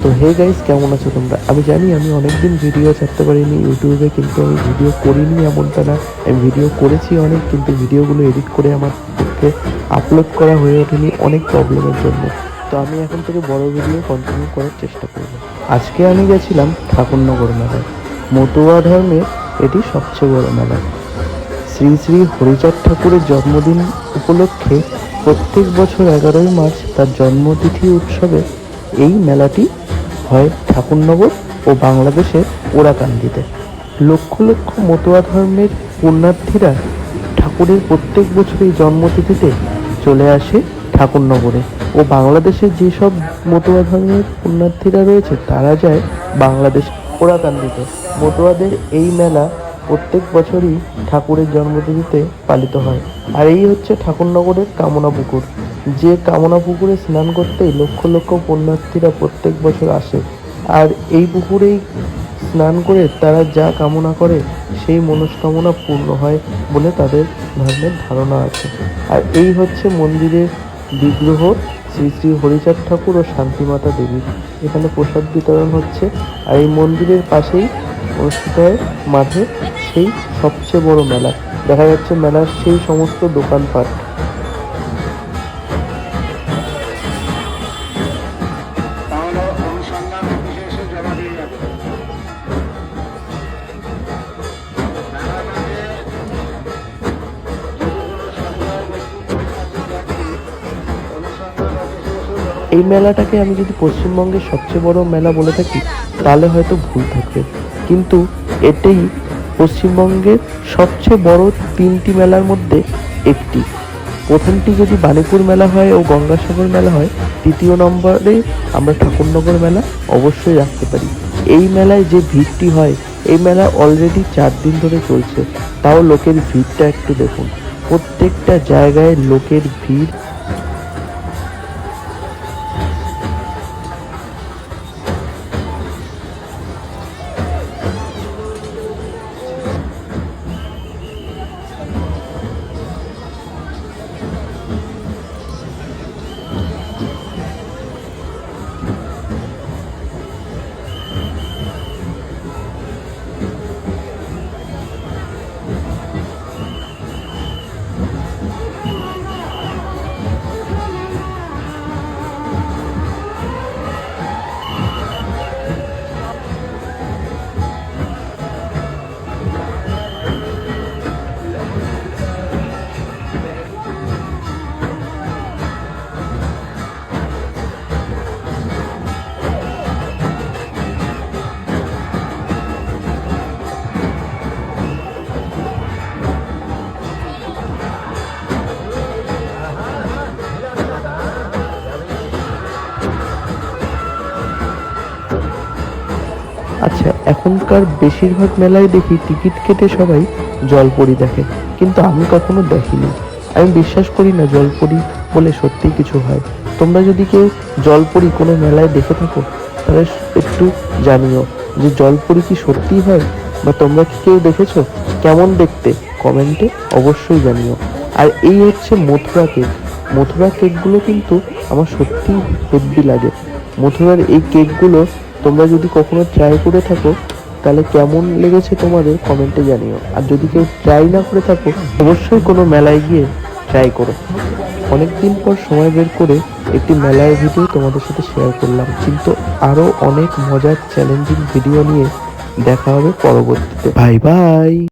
তো hey guys, কেমন আছো তোমরা? আমি জানি আমি অনেকদিন ভিডিও ছাড়তে পারিনি ইউটিউবে, কিন্তু আমি ভিডিও করিনি এমনটা না। আমি ভিডিও করেছি অনেক, কিন্তু ভিডিওগুলো এডিট করে আমার পক্ষে আপলোড করা হয়ে ওঠেনি অনেক প্রবলেমের জন্য। তো আমি এখন থেকে বড় ভিডিও কন্টিনিউ করার চেষ্টা করব। আজকে আমি গেছিলাম ঠাকুরনগর মেলায়। মতুয়া ধর্মের এটি সবচেয়ে বড় মেলা। শ্রী শ্রী হরিচাঁদ ঠাকুরের জন্মদিন উপলক্ষে প্রত্যেক বছর 11ই মার্চ তার জন্মতিথি উৎসবে এই মেলাটি হয় ঠাকুরনগর ও বাংলাদেশের ওরাকান্দিতে। লক্ষ লক্ষ মতুয়া ধর্মের পুণ্যার্থীরা ঠাকুরের প্রত্যেক বছরই জন্মতিথিতে চলে আসে ঠাকুরনগরে, ও বাংলাদেশের যেসব মতুয়া ধর্মের পুণ্যার্থীরা রয়েছে তারা যায় বাংলাদেশ ওরাকান্দিতে। মতুয়াদের এই মেলা প্রত্যেক বছরই ঠাকুরের জন্মতিথিতে পালিত হয়। আর এই হচ্ছে ঠাকুরনগরের কামনা পুকুর, যে কামনা পুকুরে স্নান করতেই লক্ষ লক্ষ পুণ্যার্থীরা প্রত্যেক বছর আসে। আর এই পুকুরেই স্নান করে তারা যা কামনা করে সেই মনস্কামনা পূর্ণ হয় বলে তাদের ধর্মের ধারণা আছে। আর এই হচ্ছে মন্দিরের বিগ্রহ শ্রী শ্রী হরিচাঁদ ঠাকুর ও শান্তিমাতা দেবীর। এখানে প্রসাদ বিতরণ হচ্ছে। আর এই মন্দিরের পাশেই অনুষ্ঠিত হয় মাঠে সেই সবচেয়ে বড় মেলা। দেখা যাচ্ছে মেলার সেই সমস্ত দোকানপাট। এই মেলাটাকে আমি যদি পশ্চিমবঙ্গের সবচেয়ে বড় মেলা বলে থাকি তাহলে হয়তো ভুল থাকবে, কিন্তু এটাই পশ্চিমবঙ্গের সবচেয়ে বড় 3টি মেলার মধ্যে একটি। প্রথমটি যদি বাণীপুর মেলা হয় ও গঙ্গাসাগর মেলা হয়, তৃতীয় নম্বরে আমরা ঠাকুরনগর মেলা অবশ্যই রাখতে পারি। এই মেলায় যে ভিড়টি হয়, এই মেলা অলরেডি 4 দিন ধরে চলছে, তাও লোকের ভিড়টা একটু দেখুন। প্রত্যেকটা জায়গায় লোকের ভিড়। আচ্ছা, এখনকার বেশিরভাগ মেলায় দেখি টিকিট কেটে সবাই জলপরি দেখে, কিন্তু আমি কখনো দেখিনি। আমি বিশ্বাস করি না জলপরি বলে সত্যিই কিছু হয়। তোমরা যদি কেউ জলপরি কোনো মেলায় দেখে থাকো তাহলে একটু জানিও যে জলপরি কি সত্যিই হয়, বা তোমরা কি কেউ দেখেছো? কেমন দেখতে কমেন্টে অবশ্যই জানিও। আর এই হচ্ছে মথুরা কেক। মথুরা কেকগুলো কিন্তু আমার সত্যিই হেব্বি লাগে। মথুরার এই কেকগুলো তোমরা যদি কখনো ট্রাই করে থাকো তাহলে কেমন লেগেছে তোমাদের কমেন্টে জানিও। আর যদি কেউ ট্রাই না করে থাকো অবশ্যই কোনো মেলায় গিয়ে ট্রাই করো। অনেকদিন পর সময় বের করে একটি মেলার ভিডিও তোমাদের সাথে শেয়ার করলাম, কিন্তু আরও অনেক মজার চ্যালেঞ্জিং ভিডিও নিয়ে দেখা হবে পরবর্তীতে। Bye bye.